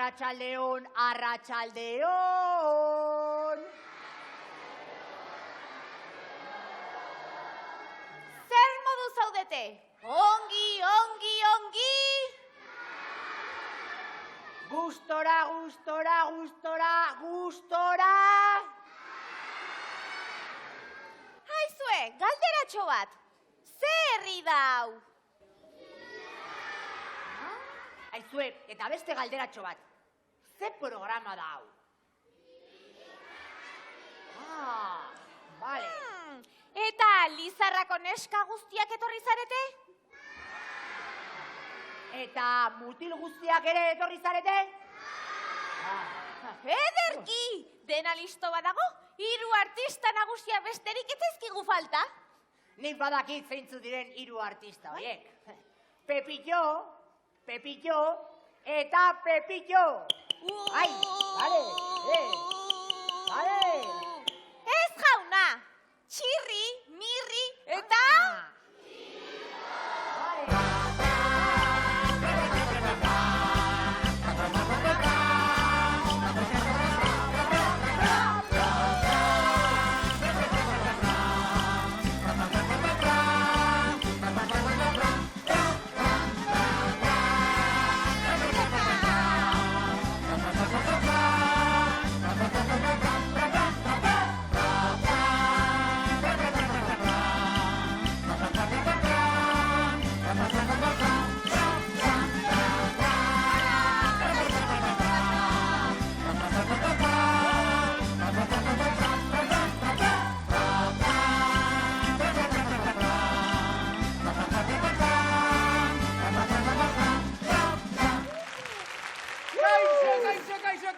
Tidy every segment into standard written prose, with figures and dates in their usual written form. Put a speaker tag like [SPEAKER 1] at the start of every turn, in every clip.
[SPEAKER 1] Arratsaldeon, arratsaldeon.
[SPEAKER 2] Zer modu zaudete? Ongi, ongi, ongi.
[SPEAKER 1] Gustora, gustora, gustora, gustora.
[SPEAKER 2] Aizue, galderatxo bat. Ze herri da hau?
[SPEAKER 1] Aizue, eta beste galderatxo bat. Ze programa da hau? Vale.
[SPEAKER 2] Eta Lizarrako neska guztiak etorri zarete?
[SPEAKER 1] Eta mutil guztiak ere etorri zarete?
[SPEAKER 2] Ederki! Dena listo badago, 3 artista nagusia besterik ez zaizkigu falta.
[SPEAKER 1] Nik badakit zeintzu diren 3 artista horiek. Pepillo, Pepillo eta Pepillo. Ai, bale, bale.
[SPEAKER 2] Ez jauna, Txirri, Mirri eta...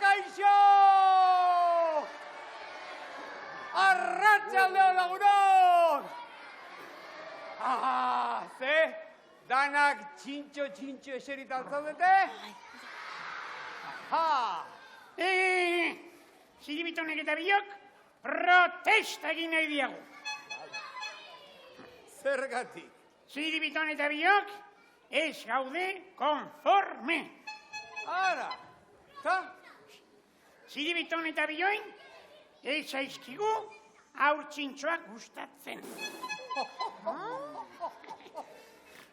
[SPEAKER 3] Kaixo! Arratsaldeon lagunok! Ze? Danak txintxo eseritan zaudete?
[SPEAKER 4] Ziribitonek eta biok protesta egin nahi diagu.
[SPEAKER 3] Zergatik?
[SPEAKER 4] Ziribiton eta biok ez gaude konforme.
[SPEAKER 3] Ara, ta?
[SPEAKER 4] Ziribiton eta bioin ez zaizkigu aur txintxoak gustatzen.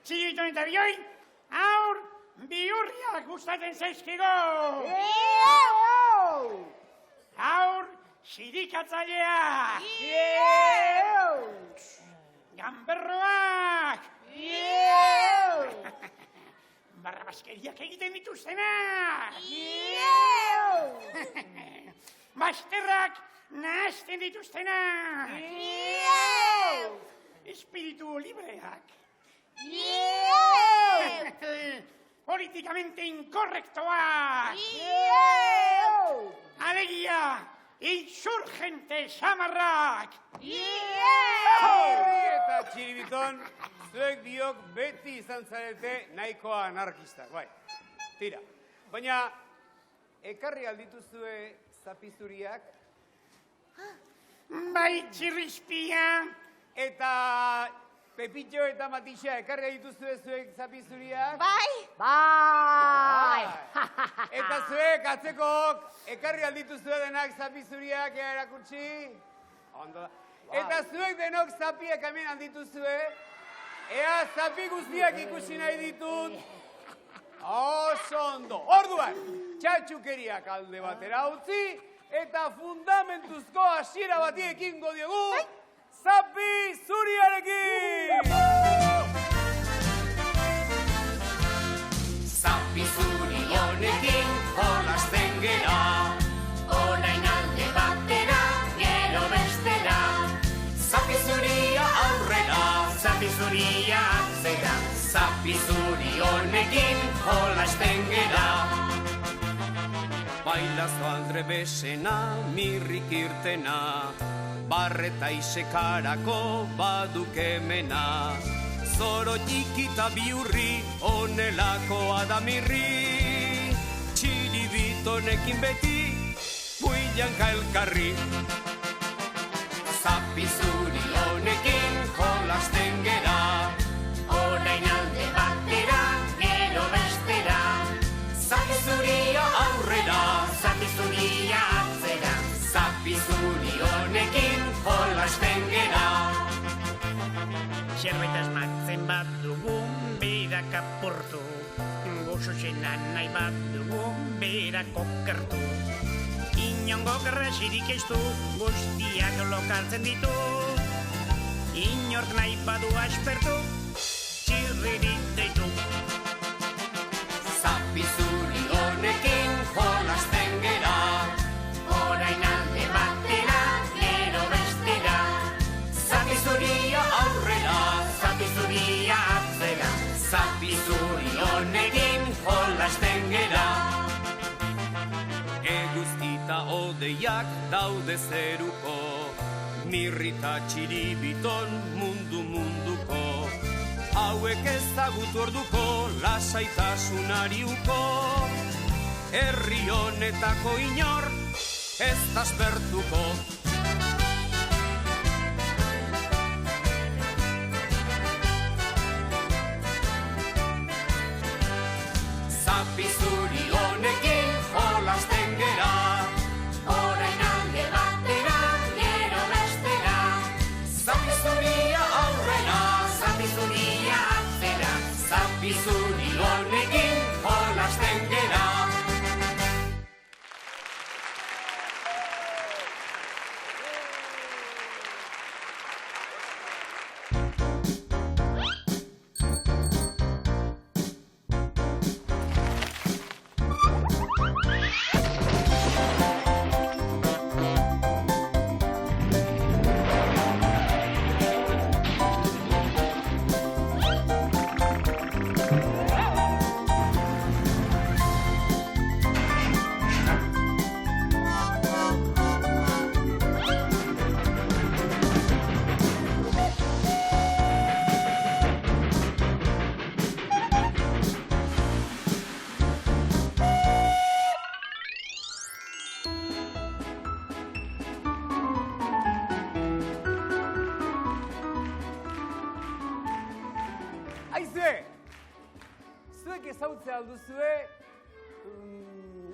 [SPEAKER 4] Ziribiton eta bioin aur bihurriak gustatzen zaizkigu. Aur zirikatzaileak. Gamberroak. Barrabaskeriak egiten dituztenak. Basterrak nahazten dituztenak. Espiritu libreak. Políticamente incorrectoak. Alegia, insurgente samarrak.
[SPEAKER 3] Eta Txiribiton, zuek biok beti izan zarete nahikoa anarkistak, bai. Tira, baina ekarri aldituzue zapizuriak?
[SPEAKER 4] Bai, txirrizpia.
[SPEAKER 3] Eta Pepillo eta Matixa ekarri dituzue zuek zapizuriak?
[SPEAKER 2] Bai?
[SPEAKER 1] Bai!
[SPEAKER 3] Eta zuek atzekok ekarri aldituzue denak zapizuriak erakutsi? Ondo da. Eta zuek denok zapiak hemen aldituzue? Ea zapi guztiak ikusi nahi ditut? Oso ondo. Orduan, txatxukeriak alde batera utzi eta fundamentuzko hasiera bati ekingo diogu zapi zuriarekin!
[SPEAKER 5] Zapi zuri honekin jolasten gera, orain alde batera, gero bestera. Zapi zuria aurrera, zapi zuria atzera, zapi zuri honekin jolasten gera. Bailazo aldrebesena, mirrik irtena, barreta isekarako badukemena. Zoro txikita biurri, onelakoa da mirri. Txiribitonekin beti, builanka elkarri. Zapi zuri honekin jolasten gera, orain alde batera, gero bestera. Zapi zuria aurre
[SPEAKER 4] Zerbait asmatzen bat dugun berak apurtu, gozo zenan nahi bat dugun berak okertu. Inongo gerrasirik ez du, guztiak lokartzen ditu. Inork nahi badu aspertu, txirririk deitu.
[SPEAKER 5] Zapi zuri honekin jolasten gera, orain alde batera, gero bestera. Zapi zuria aurrera, zapi zuria atzera, zapi zuri honekin jolasten gera. Eguzkita odeiak daude zeruko, mirrita txiribiton munduko. Hauek ezagutu orduko, lasaitasunari uko. Herri honetako inor, ez aspertuko. Zapi zuri honekin jolasten gera, orain alde batera, gero bestera. Zapi zuria aurrera, zapi zuria atzera, zapi zuri honekin jolasten gera.
[SPEAKER 3] Aizue, zuek ezautzea alduzue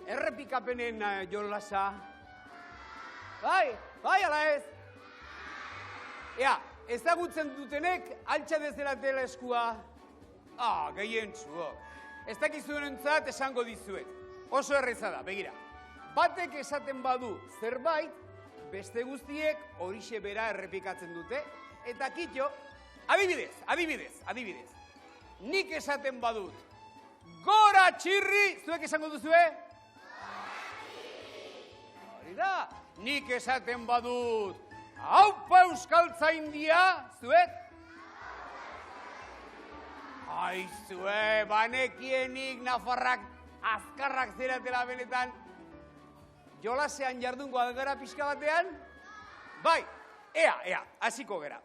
[SPEAKER 3] errepikapenen jolasa. Bai, ala ez. Ea, ezagutzen dutenek altxa dezelatela eskua. Gehien zuok. Ez dakizuenentzat esango dizuet. Oso erreza da, begira. Batek esaten badu zerbait, beste guztiek horixe bera errepikatzen dute. Eta kitxo, adibidez. Nik esaten badut, gora txirri, zuek esango duzue? Hori da, nik esaten badut, haupa euskaltzaindia, zuek? Aizue, banekienik nafarrak azkarrak zeratela benetan, jolasean jardungo algara pixka batean? Bai, ea, hasiko gera.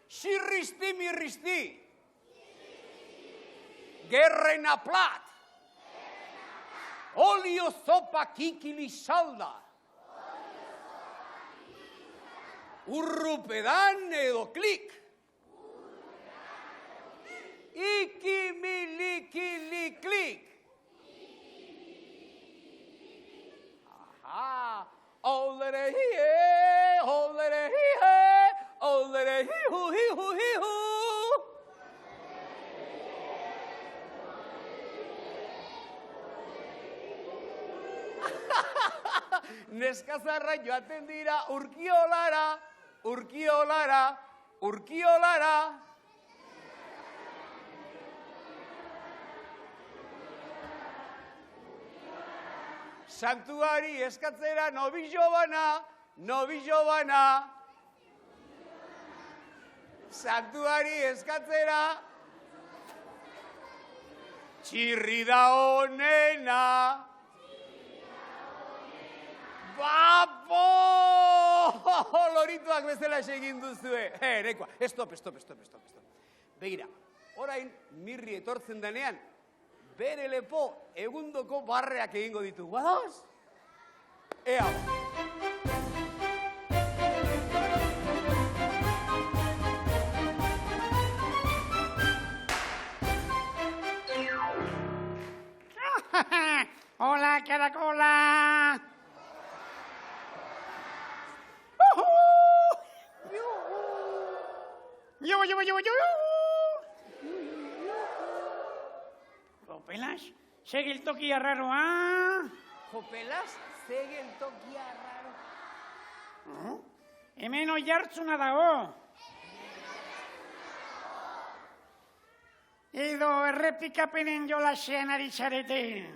[SPEAKER 3] Xirristi mirristi. Gerrena plat. Olio zopa kikili salda. Urrupedan edo klik. Ikimilikili klik. Aha. Oldere hie, oldere hie, oldere hihu hihu hihu. Neskazarra joaten dira urkiolara, urkiolara, urkiolara. Santuari eskatzera nobillo bana, nobillo bana. Santuari eskatzera txirri da honena. Bapo! Lorituak bezala egin duzue. Nekoa, stop. Begira, orain mirri etortzen denean, bere lepo egundoko barreak egingo ditu. Guadaoz? Ea.
[SPEAKER 4] Hola, caracola. Jo. Jopelas, segeltoki arraroa.
[SPEAKER 3] Jopelas, zegel tokia raro.
[SPEAKER 4] Hemen oi hartzuna dago. Edo errepikapenen jolasean ari zarete.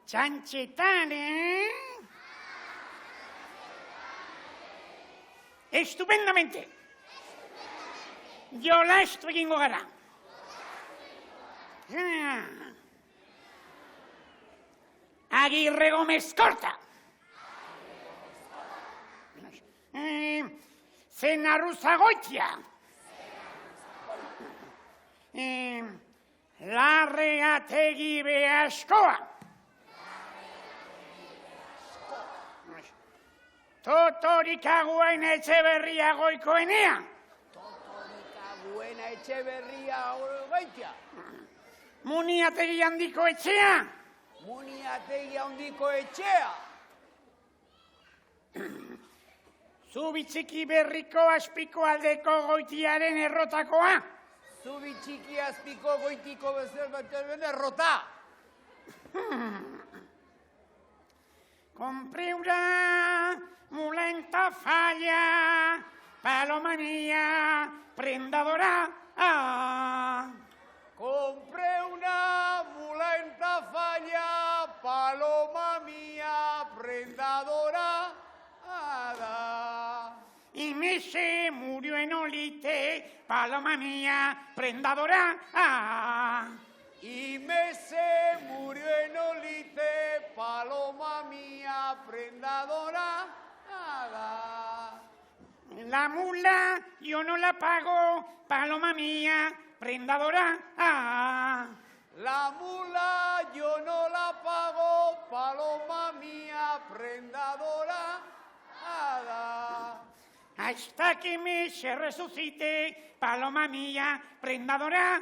[SPEAKER 4] Txantxetan, Estupendamente. Jolastu egingo gara. Agirre Gomez Korta. Zenarruzagoitia. Larreategi Beaskoa. Totorikaguen Etxeberria Goikoenea.
[SPEAKER 3] Totorikaguen Etxeberria Goitia.
[SPEAKER 4] Muniategi Handiko Etxea.
[SPEAKER 3] Muniategi Handiko Etxea.
[SPEAKER 4] Zubitxiki Berriko Azpiko Aldeko Goitiaren errotakoa.
[SPEAKER 3] Zubitxiki Azpiko Goitiko bezalbatzen errota.
[SPEAKER 4] Compreura mulenta falla, paloma mía, prendadora.
[SPEAKER 3] Compré una mulenta falla, paloma mía, prendadora.
[SPEAKER 4] Inés se murió en Olite, paloma mía, prendadora.
[SPEAKER 3] Inés se murió en Olite, paloma mía, prendadora.
[SPEAKER 4] La mula yo no la pago, paloma mía, prendadora.
[SPEAKER 3] La mula yo no la pago, paloma mía, prendadora.
[SPEAKER 4] Hasta que me se resucite, paloma mía, prendadora.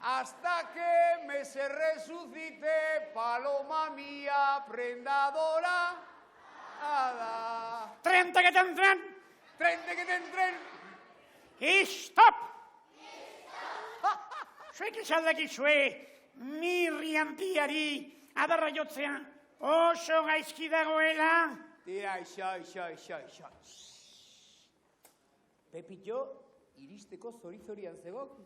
[SPEAKER 3] Hasta que me se resucite, paloma mía, prendadora.
[SPEAKER 4] Tren, que tren.
[SPEAKER 3] Tren.
[SPEAKER 4] Stop! Zuek izaldakizue, mirri handiari adarra jotzea oso gaizki dagoela.
[SPEAKER 3] Tira, xa. Pepillo, iristeko zori-zorian zegok.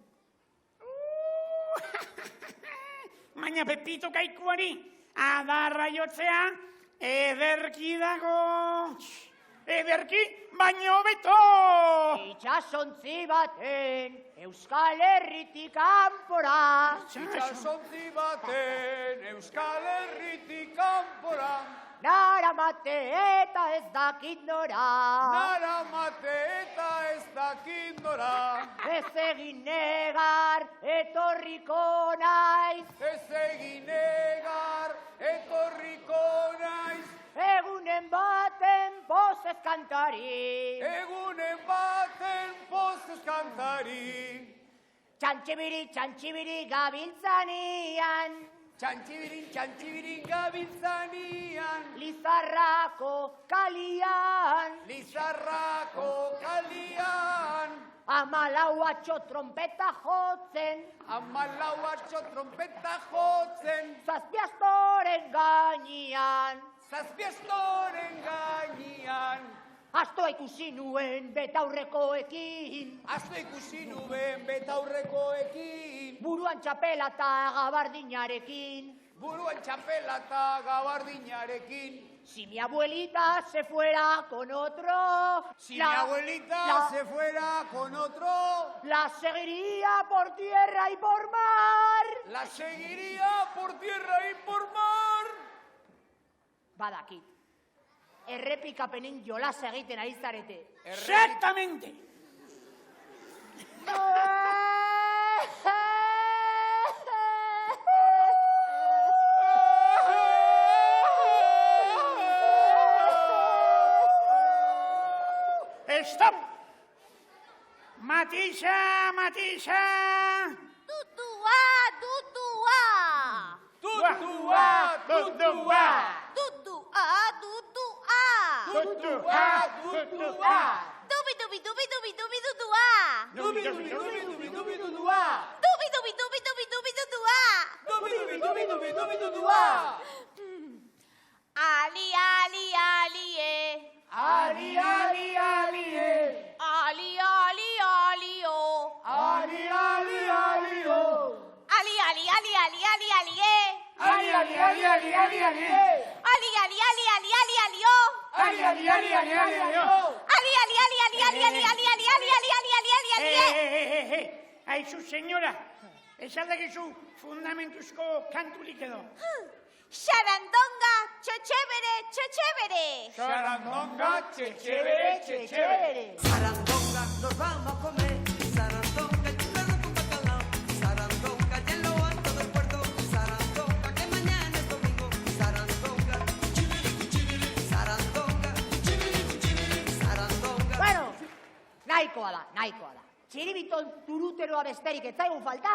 [SPEAKER 4] Baina Pepito kaikuari adarra jotzea ederki dago. Ederki, baino beto!
[SPEAKER 1] Itxasontzi baten Euskal Herritik kanpora.
[SPEAKER 3] Itxasontzi baten Euskal Herritik kanpora.
[SPEAKER 1] Naramate eta ez dakit nora.
[SPEAKER 3] Naramate eta ez dakit nora.
[SPEAKER 1] Ez egin negar etorriko naiz.
[SPEAKER 3] Ez egin negar etorriko naiz.
[SPEAKER 1] Egunen baten pozez kantari.
[SPEAKER 3] Egunen baten pozez kantari.
[SPEAKER 1] Txantxibiri gabiltzanian.
[SPEAKER 3] Txantxibirin gabiltzanian.
[SPEAKER 1] Lizarrako kalian. Amalauatxo trompeta jotzen. Zazpiastoren gainean. Astoa ikusi nuen betaurrekoekin. Buruan txapela eta gabardinarekin. Si mi abuelita se fuera con otro.
[SPEAKER 3] Se fuera con otro.
[SPEAKER 1] La seguiría por tierra y por mar. Badakit. Errepikapenen jolas egiten ari zarete.
[SPEAKER 4] Exactamente. Stop! Matisa!
[SPEAKER 2] Tutua.
[SPEAKER 4] tutua, tutua.
[SPEAKER 2] Dubi dubi dubi dubi dubi dudua.
[SPEAKER 4] Dubi, dubi, dubi, dubi, dubi,
[SPEAKER 1] dudua.
[SPEAKER 2] Dubi dubi dubi dubi dubi dudua. Ali ali ali
[SPEAKER 1] Ali, ali, ali,
[SPEAKER 2] Ali ali ali o.
[SPEAKER 1] Ali, ali, ali,
[SPEAKER 2] Ali ali ali ali ali ali
[SPEAKER 1] Ali, ali, ali, ali, ali, ali,
[SPEAKER 2] Ali ali ali ali ali ali o.
[SPEAKER 1] Ali, ali, ali, ali, ali, ali,
[SPEAKER 2] Ali ali ali ali ali ali ali ali ali ali ali ali.
[SPEAKER 4] Aizu, señora, esaldakizu fundamentuzko kanturik edo.
[SPEAKER 2] Sarandonga, txotxebere, txotxebere.
[SPEAKER 3] Sarandonga,
[SPEAKER 1] chévere.
[SPEAKER 6] Sarandonga, nos vamos a comer. Sarandonga, chulada con bacalao. Sarandonga, y en lo alto del puerto. Sarandonga, que mañana es domingo. Sarandonga, Sarandonga, Sarandonga.
[SPEAKER 1] Bueno, nahikoa da. Txiribiton turuteroa besterik ez zaigun falta.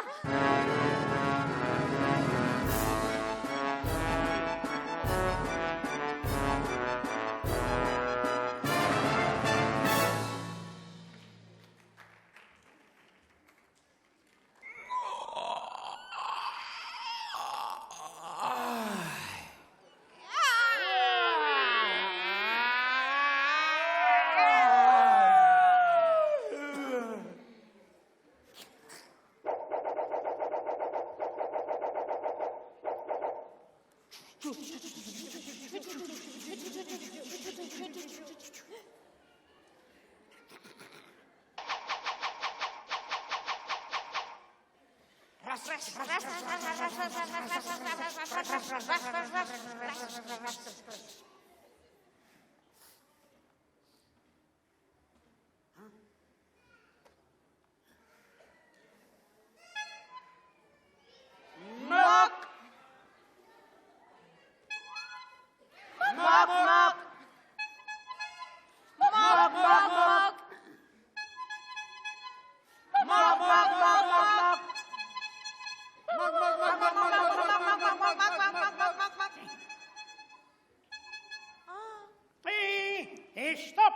[SPEAKER 4] Stop!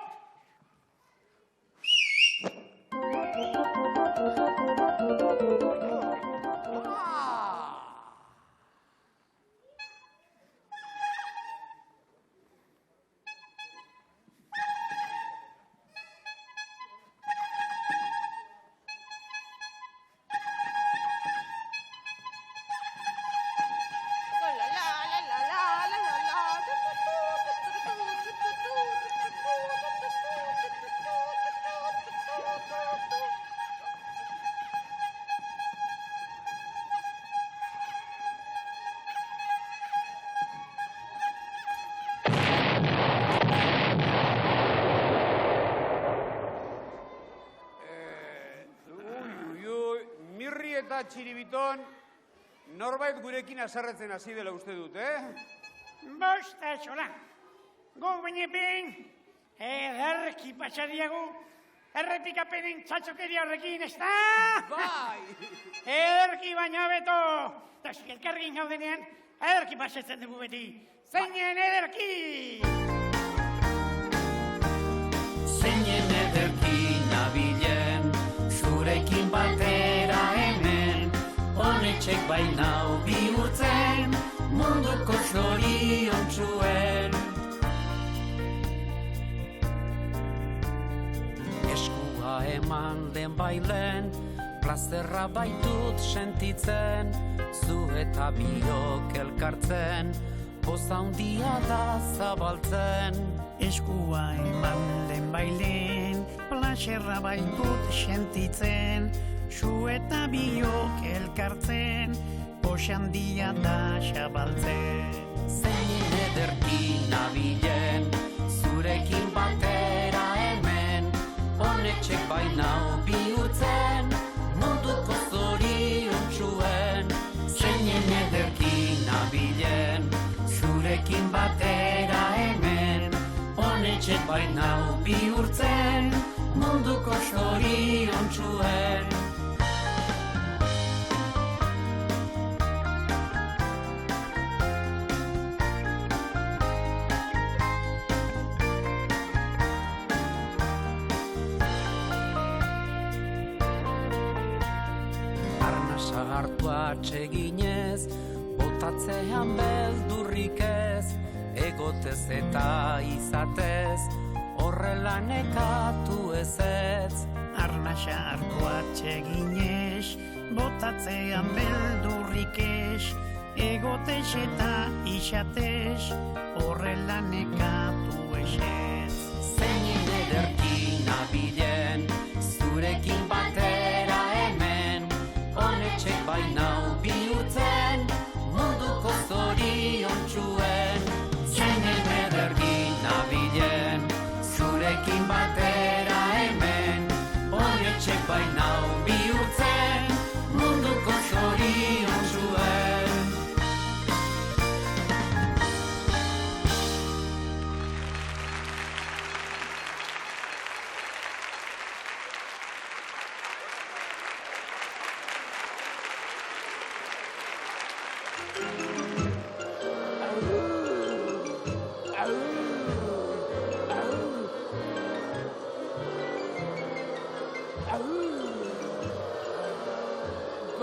[SPEAKER 3] Mirri eta txiribiton norbait gurekin azarretzen hasi dela uste dut,
[SPEAKER 4] Bosta zola. Gu benepen, ederki pasadiagu, errepikapenen txatxokeria horrekin, ez da?
[SPEAKER 3] Bai!
[SPEAKER 4] Ederki baina beto. Tazik elkargin gaudenean, ederki pasatzen dugu beti. Zeinen ederki!
[SPEAKER 5] Zeinen ederki nabilen, zurekin batera hemen, honetxek bainau bihurtzen, munduko zoriontsuen. Eskua eman den bailen, plazerra baitut sentitzen, zu eta biok elkartzen, poza handia da zabaltzen.
[SPEAKER 4] Eskua eman den bailen, plazerra baitut sentitzen, zu eta biok elkartzen, poza handia da zabaltzen.
[SPEAKER 5] Zeinen ederki nabilen, zurekin batera hemen, honetxek bainau bihurtzen, munduko zoriontsuen. Zeinen ederki nabilen, zurekin batera hemen, honetxek bainau bihurtzen, munduko zoriontsuen.
[SPEAKER 7] hartu atseginez, botatzean beldurrik ez, egotez eta izatez, horrela nekatu ezetz.
[SPEAKER 4] Arnasa hartu atseginez, botatzean beldurrik ez, egotez eta izatez, horrela nekatu ezetz.
[SPEAKER 7] Zeinen ederki nabilen, zurekin batera hemen, honetxek bainau bihurtzen, munduko zoriontsuen. Zeinen ederki nabilen, zurekin batera hemen, honetxek bainau bihurtzen, munduko zoriontsuen.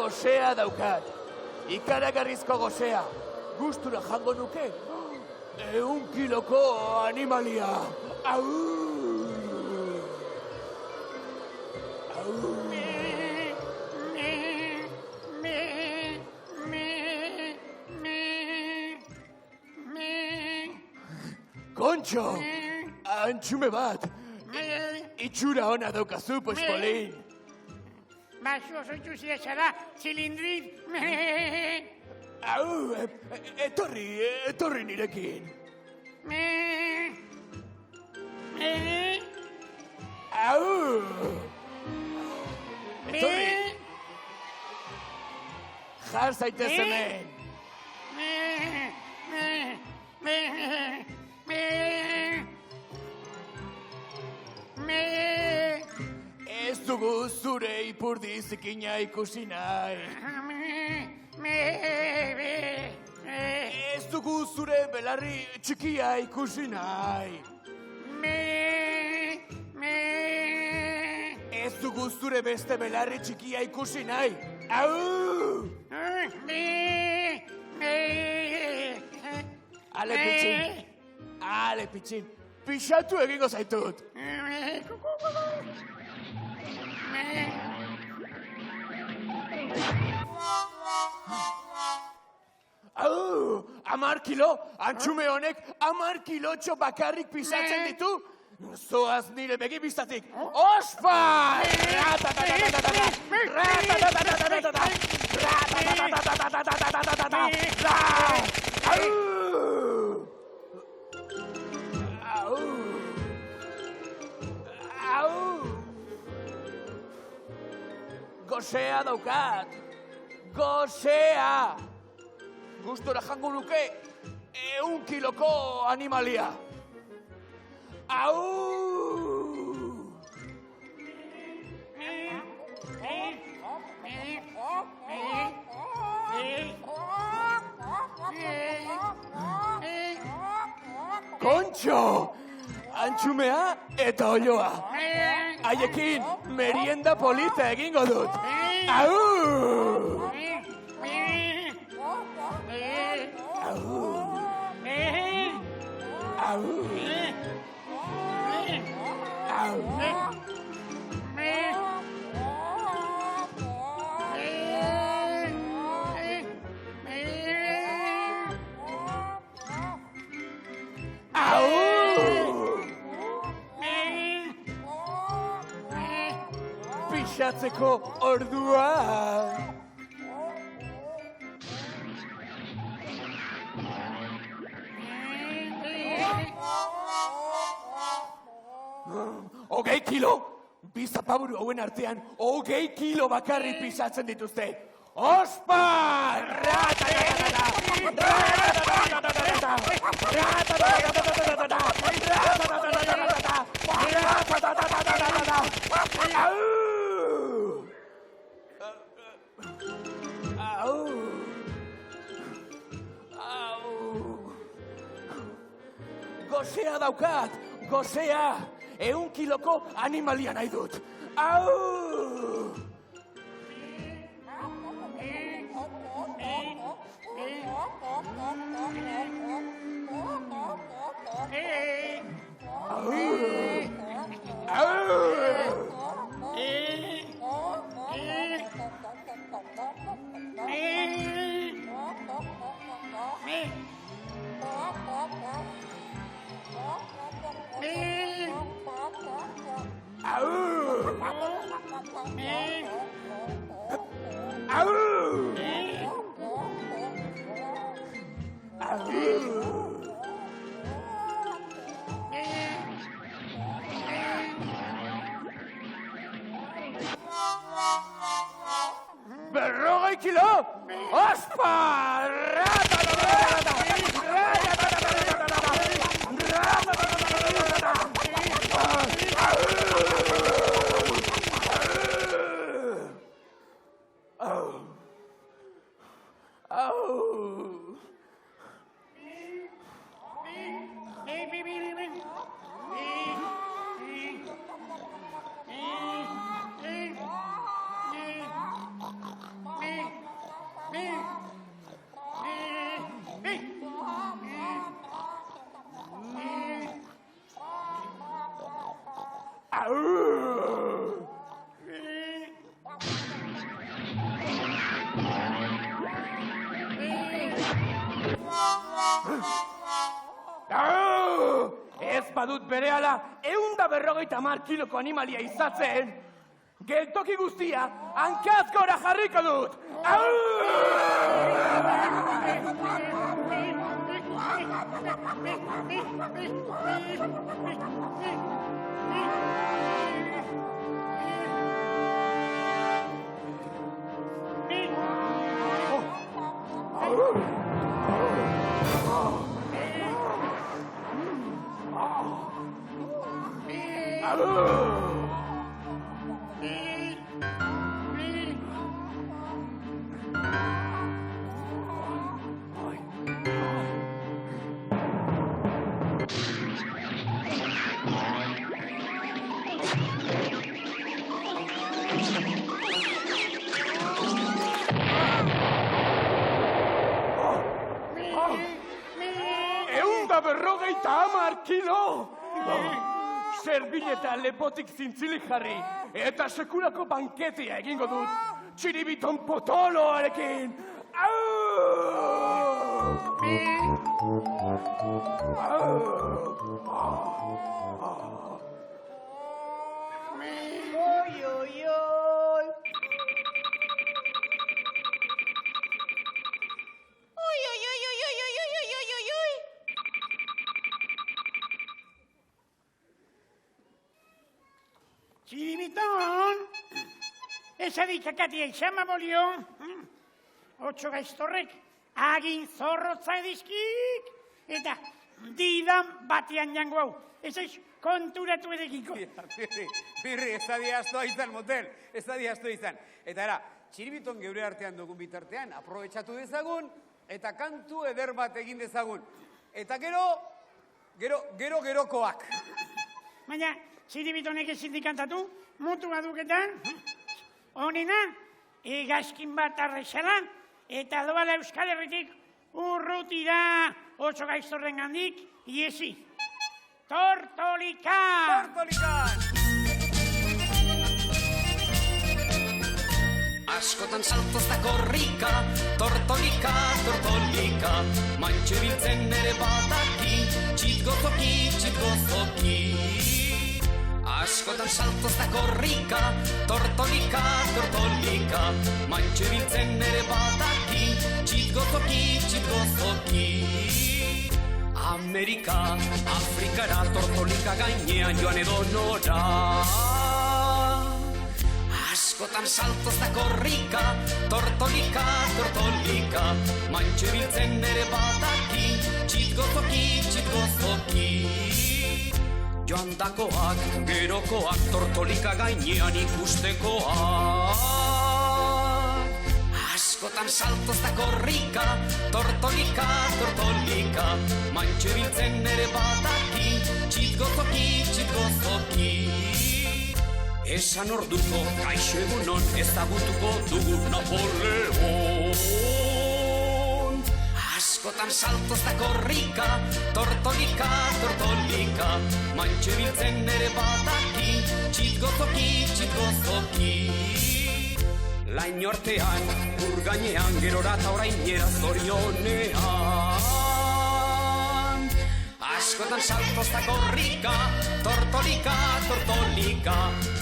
[SPEAKER 8] Gosea daukat, ikaragarrizko gosea, gustura jango nuke, 100 kiloko animalia. Au! Au! Kontxo, antxume bat, itxura ona daukazu, pospolin.
[SPEAKER 4] Basu oso itxuzia zara, zilindrit.
[SPEAKER 8] Au, etorri nirekin. Au! Etorri. Jar zaitez hemen. Ez dugu zure ipurdi zikina ikusi nahi. Ez dugu zure belarri txikia ikusi nahi. Ez dugu zure beste belarri txikia ikusi nahi. Au! Ale pitxin, pixatu egingo zaitut. Au, 10 kilo, antxume honek 10 kilotxo bakarrik pisatzen ditu. Zoaz nire begi biztatik. Ospa! Gosea daukat. Gosea! Gustora jango nuke 100 kiloko animalia. Au! Kontxo! Antxumea eta olioa. Haiekin merienda polita egingo dut. Au! Pixatzeko ordua. Hogei kilo? Bi zapaburu hauen artean, 20 kilo bakarrik pisatzen dituzte. Ospa! Gosea daukat, gosea! 100 kiloko animalia nahi dut. Au! kilo? Ospa! Ez badut berehala 150 kiloko animalia izatzen, geltoki guztia hankaz gora jarriko dut! Kilo! Serbileta lepotik zintzilik jarri, eta sekulako banketia egingo dut, txiribiton potoloarekin!
[SPEAKER 4] Txiribiton, esadik akatia izama bolio, 8 gaiztorrek agin zorrotza edizkik, eta didan batean jango hau, ez aiz konturatu edekiko.
[SPEAKER 3] Birri, ez da diaztoa izan, motel, ez da diaztoa izan. Eta era, txiribiton geure artean dugun bitartean, aprobetxatu dezagun, eta kantu eder bat egin dezagun. Eta gerokoak.
[SPEAKER 4] Baina, txiribitonek ezin dikantatu, mutu baduketan, honena, egazkin bat arrexala, eta doala Euskal Herritik urrutira 8 gaiztorren gandik, iesi. Tortolikan!
[SPEAKER 3] Tortolikan!
[SPEAKER 7] Askotan saltoz da korrika, tortolika, tortolika, mantxe biltzen ere badaki, txitgozoki. Askotan saltoz da korrika, tortolika, mantxe biltzen ere badaki, txitgozoki. Amerika, Afrikara, tortolika gainean joan edo nora. Askotan saltoz da korrika, tortolika, mantxe biltzen ere badaki, txitgozoki. Joan dakoak, gerokoak, tortolika gainean ikustekoak. Askotan saltoz da korrika, tortolika, mantxe biltzen ere badaki, txitgozoki. Esan orduko, kaixo egunon, ezagutuko dugu Napoleon. Askotan saltoz da korrika, tortolika, mantxe biltzen ere badaki, txitgozoki. Lain ortean, urgainean, gerora eta orainera zorionean. Askotan saltoz da korrika, tortolika,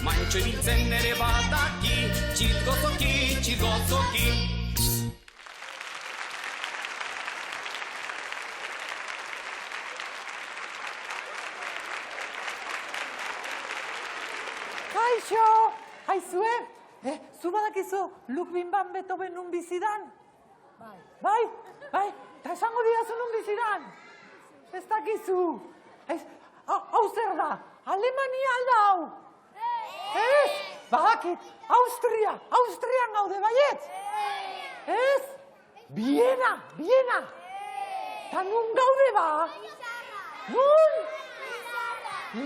[SPEAKER 7] mantxe biltzen ere badaki, txitgozoki.
[SPEAKER 9] Kaixo, haizue, Zu badakizu Ludwig van Beethoven nun bizidan? Bai, eta esango didazu nun bizidan? Ez dakizu. Hau zer da? Alemania alda hau? Ez? Badakit, Austrian gaude, baiet? Ez? Viena. Ta nun gaude ba? Nun?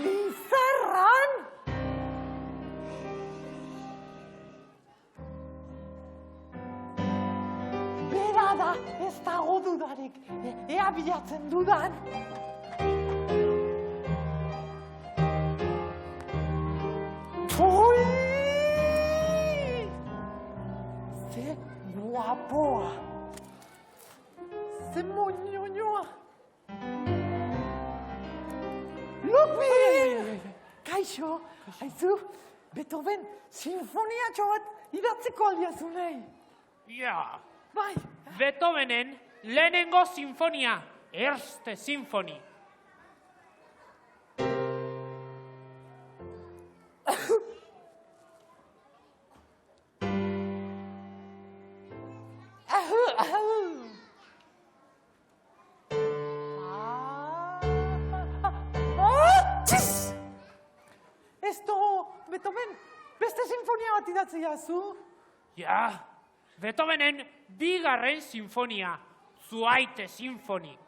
[SPEAKER 9] Lizarran? Bera da, ez dago dudarik. Ea bilatzen dudan. Ui! Ze guapoa. Ze moñoñoa. Ludwig! Kaixo, haizu, Beethoven sinfoniatxo bat idatzeko aldiazu nahi.
[SPEAKER 10] Ja,
[SPEAKER 9] Bai,
[SPEAKER 10] Beethovenen lehenengo sinfonia, Erste Sinfoni.
[SPEAKER 9] Ez do, Beethoven, beste sinfonia bat idatzi jazu?
[SPEAKER 10] Ja, Beethovenen bigarren sinfonia, Zweite Sinfoni.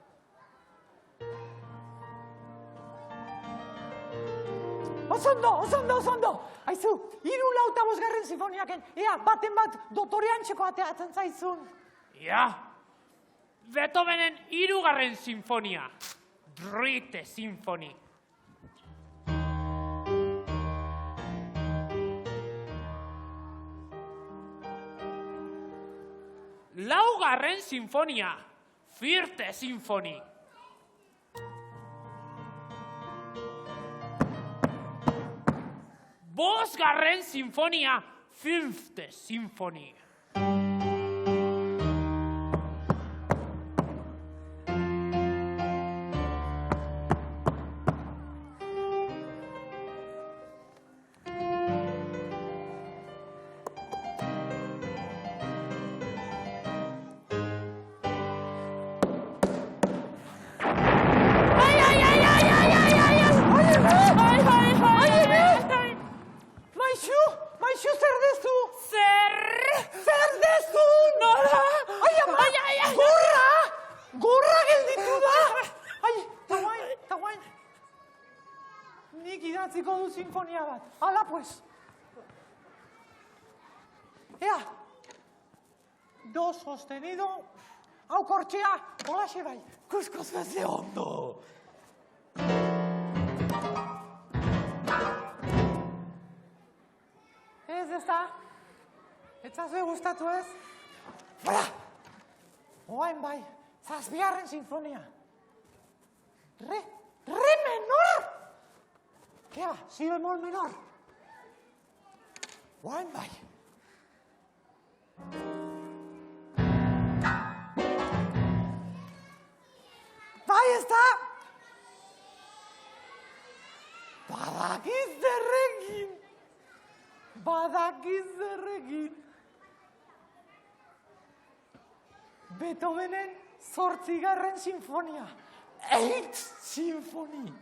[SPEAKER 9] Osondo. Haizu, 3 sinfoniaken, ea, baten bat dotoreantxeko ateatzen zaizun.
[SPEAKER 10] Ja, Beethovenen 3. sinfonia, Dritte Sinfoni. Laugarren sinfonia, Vierte Sinfoni. Bosgarren sinfonia, Fünfte Sinfoni.
[SPEAKER 9] Maixu, zer dezu?
[SPEAKER 10] Zer
[SPEAKER 9] dezu?
[SPEAKER 10] Nola?
[SPEAKER 9] Ai, ama! Gorra gelditu da! Ai, ta guain. Nik idatziko du sinfonia bat. Hala, pues. Ea. Do sostenido. Hau kortxea. Holaxe bai. Kuskoz beze ondo. Ez da? Etzazue gustatu ez? Bora! Oain bai, 7. sinfonia. Re menor! Ea, si bemol menor. Oain bai. Bai, ez da? Badakiz zerrekin. Beethovenen 8. sinfonia. 8 Sinfoni.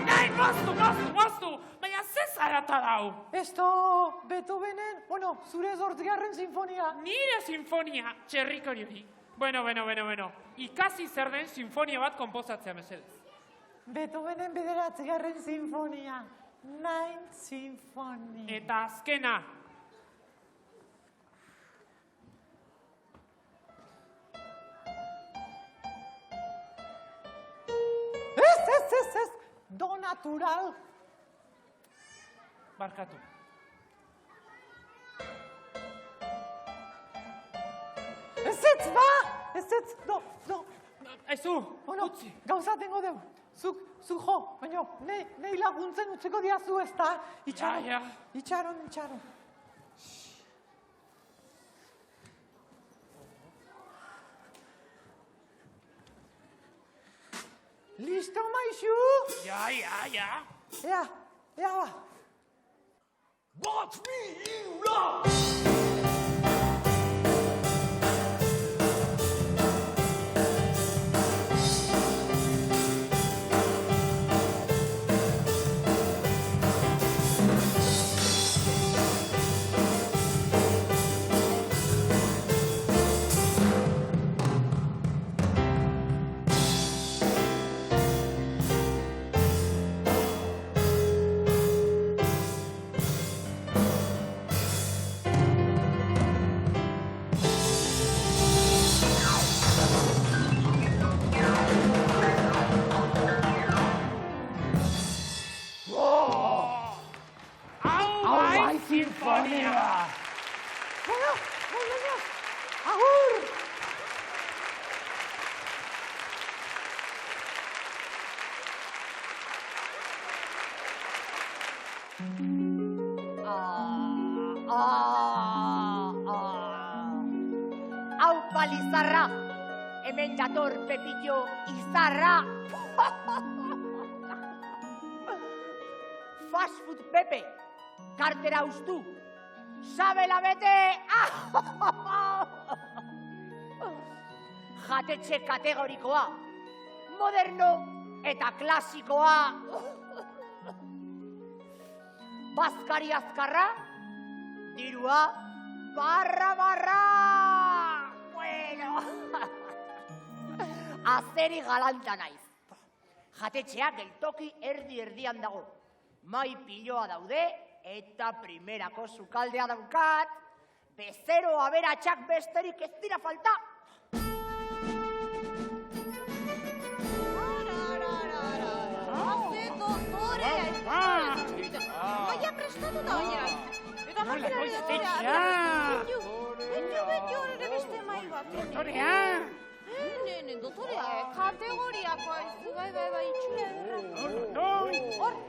[SPEAKER 10] Nahi, moztu, baina ze zarata dau.
[SPEAKER 9] Esto, Beethovenen, zure 8. sinfonia.
[SPEAKER 10] Nire sinfonia, txerrikori hori. Bueno. Ikasi zer den sinfonia bat konposatzea mesedez.
[SPEAKER 9] Beethovenen 9. sinfonia. 9 Sinfoni.
[SPEAKER 10] Eta azkena.
[SPEAKER 9] Ez. Do natural.
[SPEAKER 10] Barkatu.
[SPEAKER 9] Ez, do.
[SPEAKER 10] Aizu, utzi.
[SPEAKER 9] Gauza tengo deu. Zuk jo, baina nei laguntzen utzeko diazu ez da. Itxaron. Listo, maizu?
[SPEAKER 4] Ja.
[SPEAKER 9] Ea ba.
[SPEAKER 8] Bat, bi, hiru, lau!
[SPEAKER 4] Hau bai sinfonia!
[SPEAKER 9] Bueno, agur!
[SPEAKER 1] Hau palizarra, hemen jator Pepillo izarra. Fast food Pepe, kartera ustu, sabela bete. Jatetxe kategorikoa, moderno eta klasikoa. Bazkari azkarra, dirua, barra. Bueno, azeri galanta naiz. Jatetxeak geltoki erdi-erdian dago. Mai piloa daude eta primerako sukaldea daukat. Bezero aberatsak besterik ez dira falta.
[SPEAKER 2] Maia prestatu da oiai. Eta
[SPEAKER 4] Nola
[SPEAKER 2] makina
[SPEAKER 4] goiztetxea!
[SPEAKER 2] Betio ere beste mai bat.
[SPEAKER 4] Dotorea!
[SPEAKER 2] Dotorea, kategoriakoa izu, bai, itxura.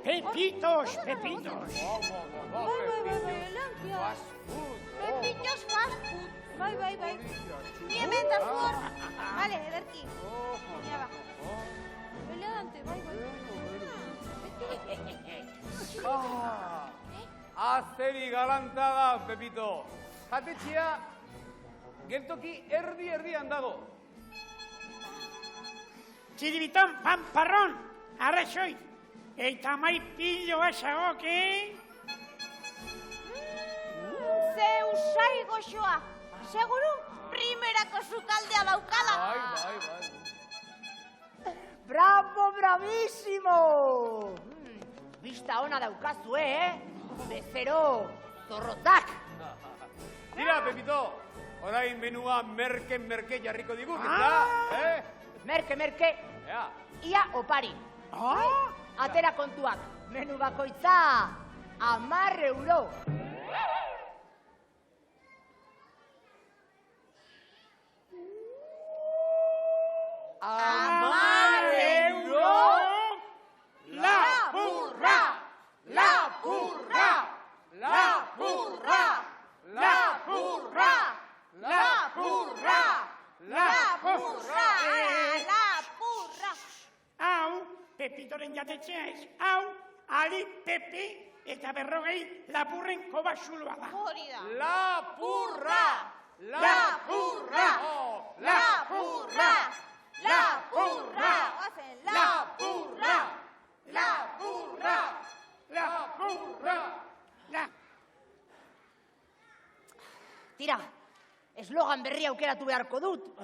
[SPEAKER 4] Pepitos!
[SPEAKER 2] Bai, elankia. Pepitos fast food. Bai. Ni hemen da zuor. Vale, ederki. Ni abajo. Elegante, bai.
[SPEAKER 3] Azeri galanta da, Pepito. Jatetxea geltoki erdi-erdian dago.
[SPEAKER 4] Txiribiton, pamparron, arraxoi, eta mai piloa zagoke.
[SPEAKER 2] Zeu sai goxoa. Seguru, primerako sukaldea daukala.
[SPEAKER 3] Bai.
[SPEAKER 1] Bravo, bravísimo! Bista ona daukazue, Bezero, zorrotzak.
[SPEAKER 3] Tira, Pepito, orain menua merke jarriko digut, eta?
[SPEAKER 1] Merke,
[SPEAKER 3] Ea.
[SPEAKER 1] ia opari. Atera kontuak, menu bakoitza, 10 euro.
[SPEAKER 4] Pepitoren jatetxea ez, hau, Ali Pepe eta 40 lapurren kobaxuloa da.
[SPEAKER 2] Hori da.
[SPEAKER 3] Lapurra!
[SPEAKER 1] Tira, eslogan berri aukeratu beharko dut.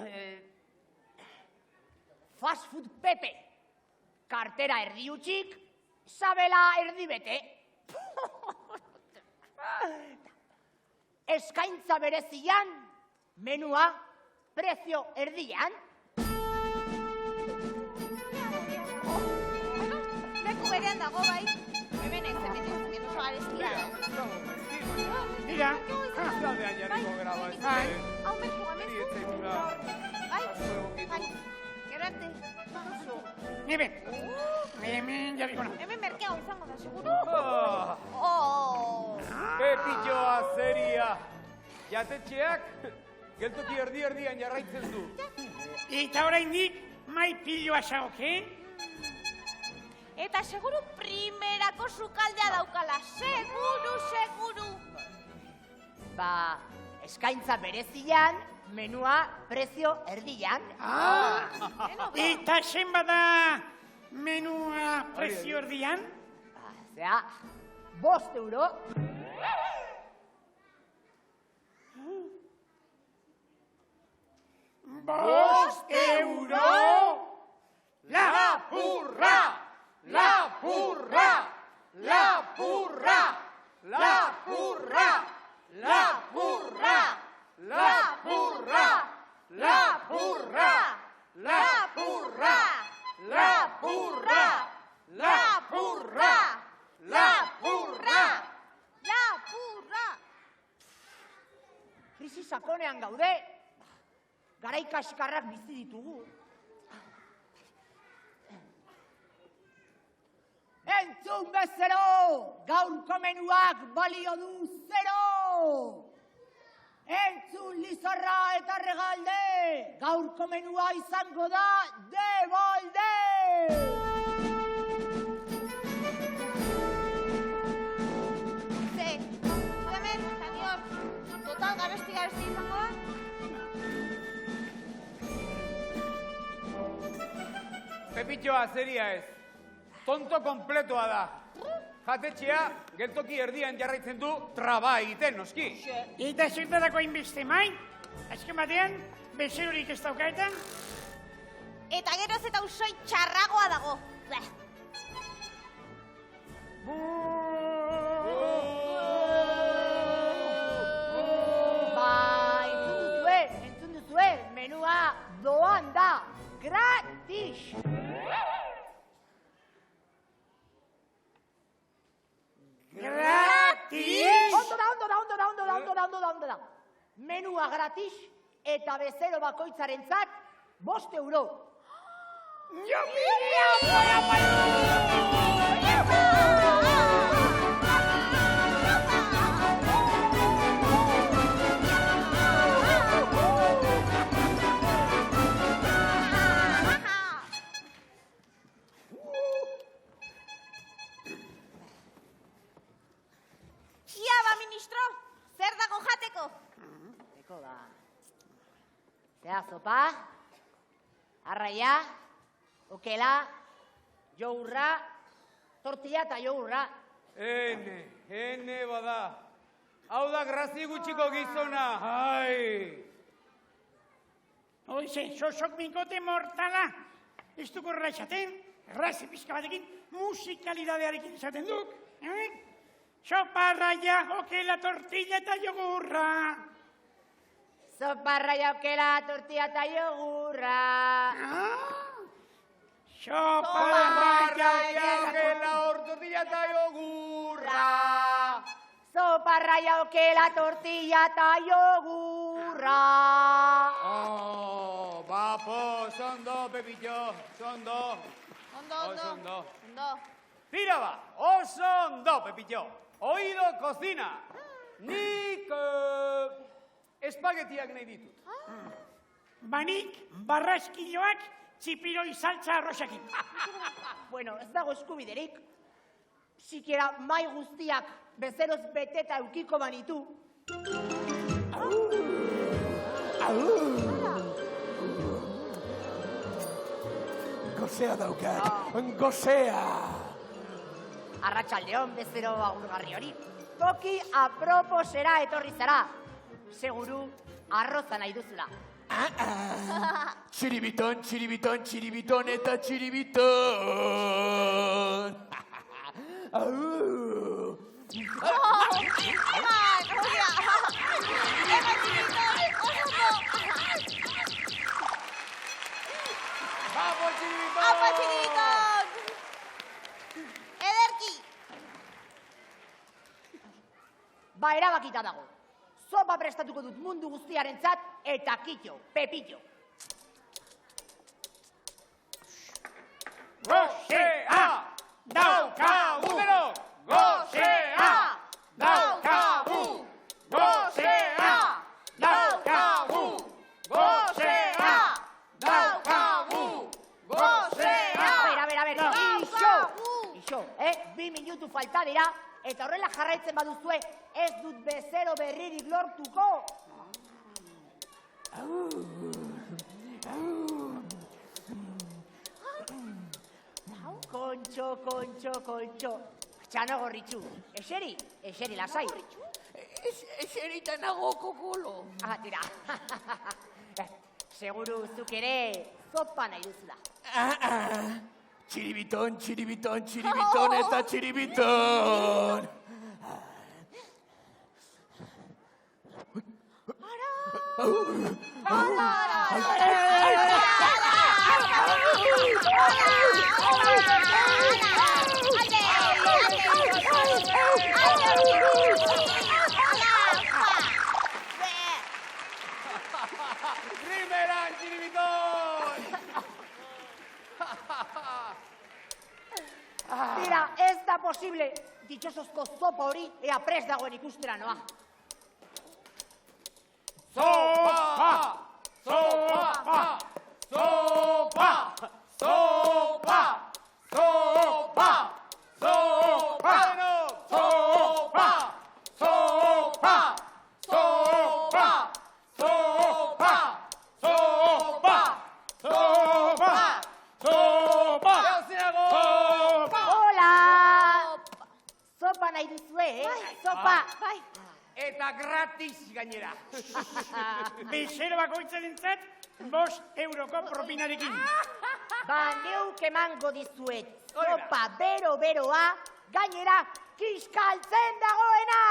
[SPEAKER 1] Fast food Pepe. Kartera erdi utxik, sabela erdi bete. Eskaintza berezian, menua, prezio erdian.
[SPEAKER 2] Leku berean dago, bai. Hemen ez, oso garestia.
[SPEAKER 4] Mira,
[SPEAKER 3] Zaldean jarriko gara bat.
[SPEAKER 2] Hau mezu, bai. Gero arte.
[SPEAKER 4] hemen jarriko na.
[SPEAKER 2] Hemen merkeago izango da, seguro.
[SPEAKER 3] Pepillo azeria. Jatetxeak geltoki erdi-erdian jarraitzen du.
[SPEAKER 4] Eta oraindik mai piloa zagoke,
[SPEAKER 2] Eta seguru primerako sukaldea daukala. Seguru.
[SPEAKER 1] Ba, eskaintza berezian, menua prezio erdian.
[SPEAKER 4] Eta zenbat da menua prezio erdian?
[SPEAKER 1] Zea, 5 euro.
[SPEAKER 4] €5?
[SPEAKER 3] Lapurra!
[SPEAKER 1] Krisi sakonean gaude. Garai kaskarrak bizi ditugu. Entzun bezero! Gaurko menuak balio du 0! Entzun Lizarra eta Regalde! Gaurko menua izango da de balde!
[SPEAKER 2] Hemen, senior. Total, garesti izango da.
[SPEAKER 3] Pepitxoa, zeria ez. Tonto kompletoa da. Jatetxea, geltoki erdian jarraitzen du traba egiten, noski.
[SPEAKER 4] Eta zertarako hainbeste main? Azken batean, bezerorik ez daukaetan?
[SPEAKER 2] Eta geroz eta usoi txarragoa dago.
[SPEAKER 1] Entzun duzue, menua doan da, gratis!
[SPEAKER 4] Gratis?
[SPEAKER 1] Ondo da. Menua gratis eta bezero bakoitzarentzat 5 euro.
[SPEAKER 2] Ministro, zer dago jateko?
[SPEAKER 1] Eko da. Zea sopa, arraia, okela, jogurra, tortilla eta jogurra.
[SPEAKER 3] Ene bada. Hau da grazi gutxiko gizona, ai!
[SPEAKER 4] Hoize, sosok minkote mortala. Ez dugu horrela esaten, grazi pizka batekin, musikalidadearekin esaten duk. Sopa, arraia, okela, tortilla eta jogurra.
[SPEAKER 1] Sopa, arraia, okela, tortilla eta jogurra.
[SPEAKER 4] Sopa, arraia,
[SPEAKER 3] okela, tortilla eta jogurra.
[SPEAKER 1] Sopa, arraia, okela, tortilla eta jogurra.
[SPEAKER 3] Bapo, sondo, Pepillo, sondo.
[SPEAKER 2] Ondo.
[SPEAKER 3] Tira ba, oso ondo, Pepillo. Oído cocina. Nik espagetiak nahi ditut.
[SPEAKER 4] Banik, barraskiloak, txipiroi saltza arroxakin.
[SPEAKER 1] Bueno, ez dago eskubiderik. Sikiera mai guztiak bezeroz beteta eukiko banitu.
[SPEAKER 8] Gozea daukat, gozea!
[SPEAKER 1] Arratsaldeon bezero agurgarri hori. Toki aproposera etorri zara. Seguru arroza nahi duzula.
[SPEAKER 8] Txiribiton, txiribiton, txiribiton eta txiribiton!
[SPEAKER 3] Bapo, txiribiton!
[SPEAKER 2] Apa, txiribiton! Ederki!
[SPEAKER 1] Ba, erabakita dago. Sopa prestatuko dut mundu guztiarentzat eta kitxo, Pepillo.
[SPEAKER 4] Gozea! Daukagu! Gozea! Daukagu! Gozea! Daukagu! Gozea! Daukagu! Gozea!
[SPEAKER 1] minutu falta dira, eta horrela jarraitzen baduzue, ez dut bezero berririk lortuko. Kontxo. Txano gorritxu, eseri lasai.
[SPEAKER 8] Eserita nago kokolo.
[SPEAKER 1] Tira. Seguru zuk ere zopa nahi duzula.
[SPEAKER 8] Txiribiton eta txiribiton.
[SPEAKER 3] Rimeran, txiribiton!
[SPEAKER 1] Tira, ez da posible. Ditxosozko zopa hori ea prest dagoen ikustera noa.
[SPEAKER 3] Sopa!
[SPEAKER 1] Zopa nahi duzue, Zopa.
[SPEAKER 2] Bai.
[SPEAKER 3] Eta gratis gainera.
[SPEAKER 4] Bezero bakoitzarentzat 5 euroko propinarekin.
[SPEAKER 1] Neuk emango dizuet. Zopa bero-beroa, gainera kiskaltzen dagoena!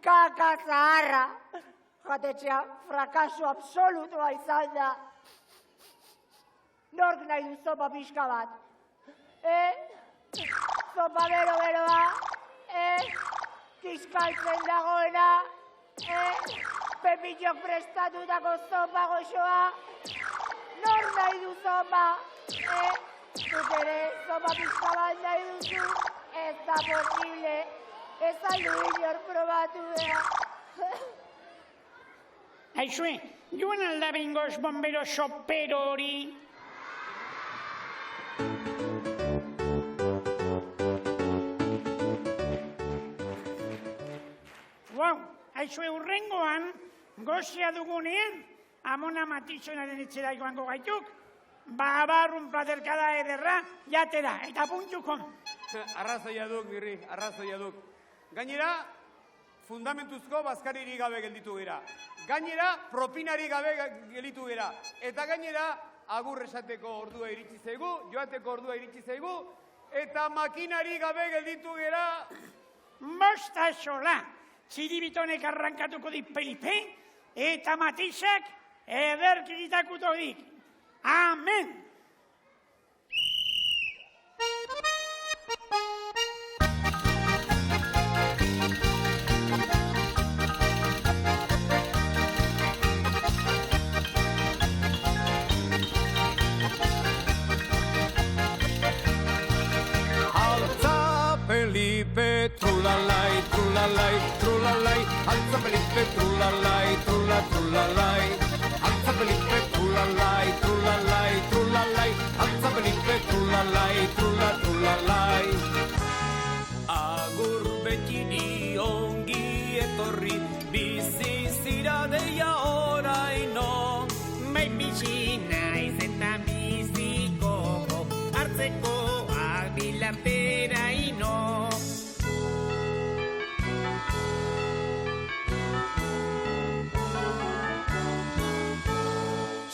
[SPEAKER 1] Kaka zaharra, jatetxea frakaso absolutua izan da. Nork nahi du zopa pixka bat? Zopa bero-beroa? Kiskaltzen dagoena? Pepitxok prestatutako zopa goxoa? Nork nahi du zopa? Zuk ere zopa pixka bat nahi duzu? Ez da posible. Ez aldu inor probatu da.
[SPEAKER 4] Aizue, joan alda bengoz bombero sopero hori. Aizue, urrengoan, gozea dugunean, Amona Matizonaren etxera joango gaituk, babarrun platerkada ederra jatera, eta puntuko.
[SPEAKER 3] Arrazoia duk, Mirri, arrazoia duk. Gainera, fundamentuzko bazkaririk gabe gelditu gira. Gainera, propinari gabe gelditu gira. Eta gainera, agur esateko ordua iritsi zaigu, joateko ordua iritsi zaigu, eta makinari gabe gelditu gira.
[SPEAKER 4] Bosta sola, txiribitonek arrankatuko dik Pelipe, eta Matizak ederki gitakuto dik. Amen!
[SPEAKER 7] Felipe, trulalai, trulalai, trulalai, alza Felipe, trulalai, trulalai, alza Felipe, trulalai, trulalai, trulalai, alza Felipe, trulalai, trulalai. Agur betini ongi etorri, bizi zira deia oraino.
[SPEAKER 11] Bai bizi naiz eta biziko hartzeko abilartera ino.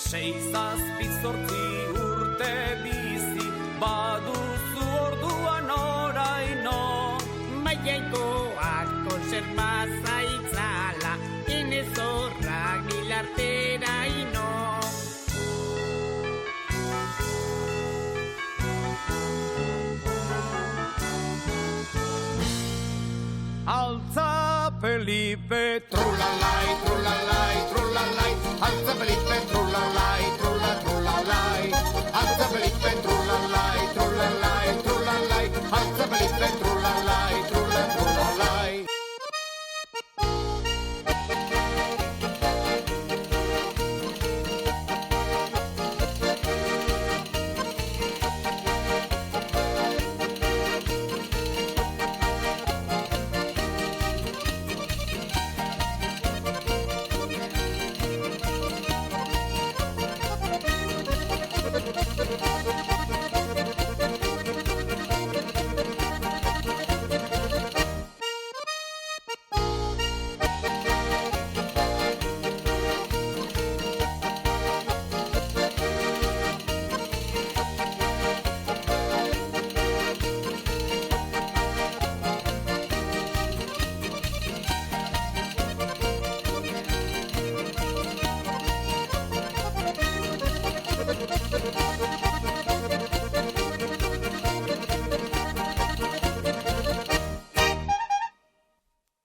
[SPEAKER 7] Zazpizortzi urte bizi, baduzu orduan oraino.
[SPEAKER 11] Maiaikoak konserbaza itzala, inezorrak bilartera ino.
[SPEAKER 7] Altza
[SPEAKER 3] Felipe, trulalai, trulalai, trulalai, altza Felipe, trulalai, trulalai.